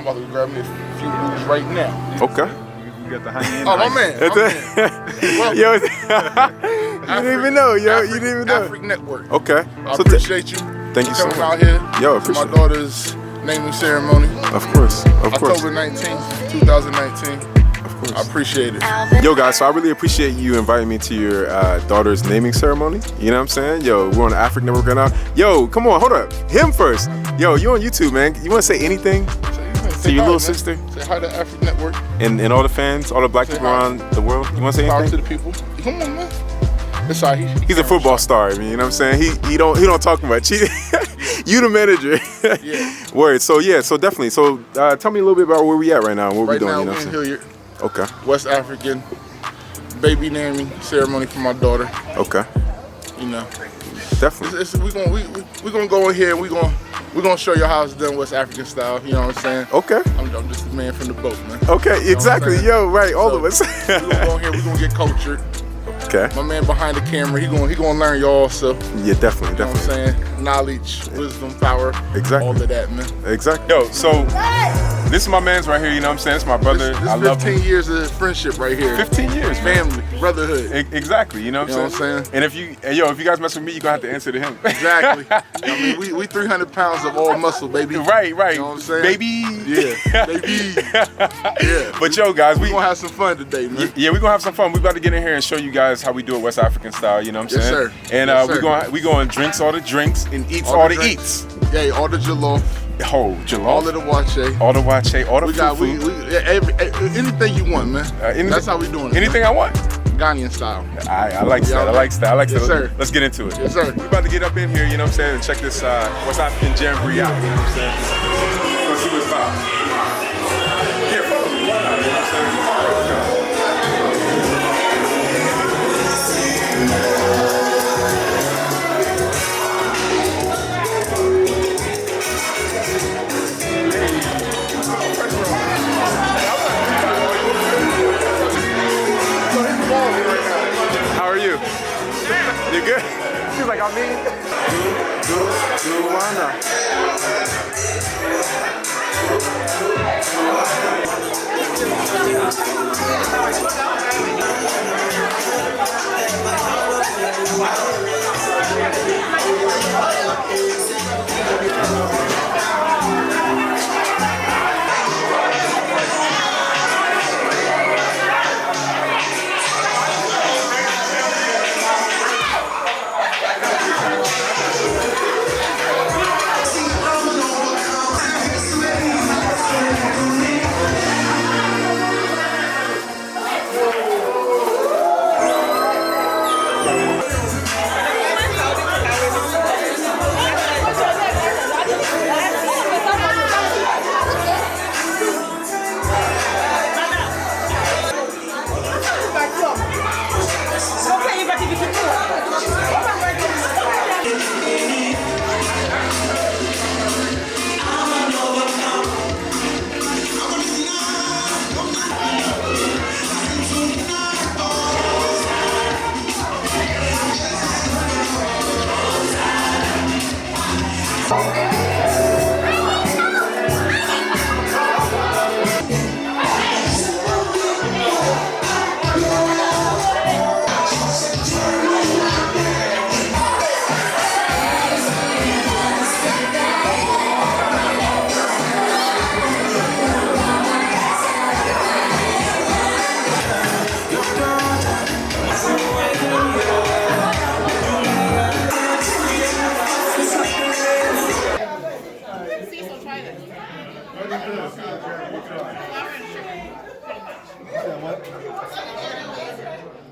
I'm about to grab me a few booties right now. Okay. You got the high-end. Oh, my man. Well, Yo, you didn't even know, yo. You didn't even know. African Network. Okay. I appreciate you. Thank you so coming much. out here. Yo, appreciate my it. daughter's naming ceremony. Of course. Of course. October 19th, 2019. Of course. I appreciate it. Yo, guys, so I really appreciate you inviting me to your daughter's naming ceremony. You know what I'm saying? Yo, we're on the African Network right now. Yo, come on, hold up. Him first. Yo, you on YouTube, man. You want to say anything to your little sister? Say hi to African Network. And all the fans, all the black people around the world. You want to say Power anything? to the people. Come on, man. It's all right. He's a football star. I mean, you know what I'm saying? He don't talk much. You the manager. Yeah. Word. So yeah. So definitely. So tell me a little bit about where we at right now. And what we doing? Right now, you know we're in Hilliard. Okay. West African baby naming ceremony for my daughter. Okay. You know. Definitely. We're gonna go in here and we're gonna show you how it's done West African style. You know what I'm saying? Okay. I'm just the man from the boat, man. Okay. You know exactly. Yo. Right. All of us. We're gonna go in here. We're gonna get cultured. Okay. My man behind the camera, he gonna learn y'all. So yeah, definitely, you know what I'm saying? Knowledge, wisdom, power, exactly, all of that, man. Exactly. Yo, so this is my man's right here. You know what I'm saying? It's my brother. This I love 15 years of friendship right here. 15 years, man. Family, brotherhood. Exactly. You know what I'm saying? And if you guys mess with me, you gonna have to answer to him. Exactly. I mean, we 300 pounds of all muscle, baby. Right. You know what I'm saying? Baby. Yeah. Baby. Yeah. But yo, guys, we gonna have some fun today, man. Yeah, we're gonna have some fun. We're about to get in here and show you guys how we do it West African style. You know what I'm saying? Yes, sir. And yes, we going drinks all the drinks and eats all the eats. Yeah, all the jollof. Oh, jollof. All of the wache. All the wache. All the food. Anything you want, man. That's how we doing it. Anything man. I want. Ghanaian style. I like that. I like that. Yes, sir. Let's get into it. Yes, sir. We're about to get up in here, you know what I'm saying, and check this West African jamboree out. You know what I'm saying? Let's see what it's about. Yeah, follow me. Why not? You know what I'm saying? How are you? You good? She's like, I'm mean.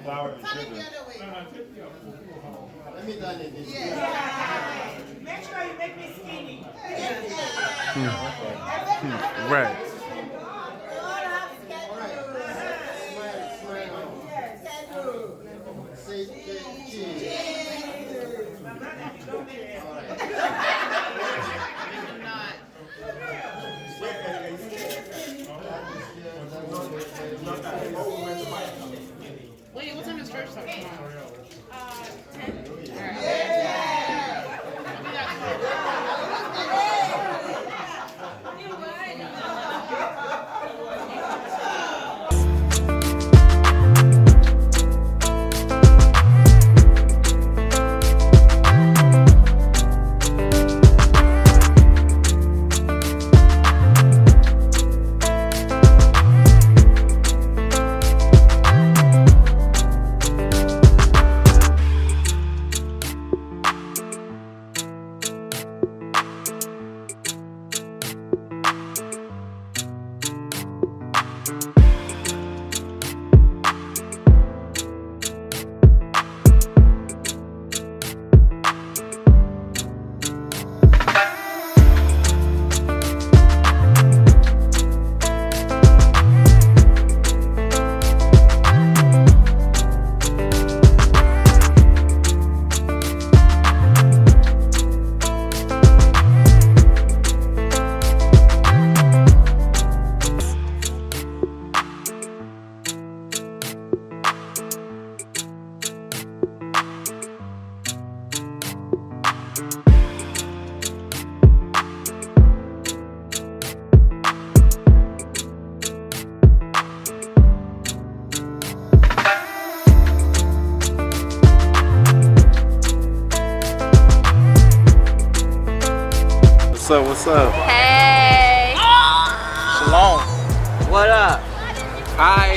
Flour and sugar. Yeah. Make sure you make me skinny. Right. Wait, what time is church start tomorrow? 10. What's up? What's up? Hey. Shalom. What up? Hi.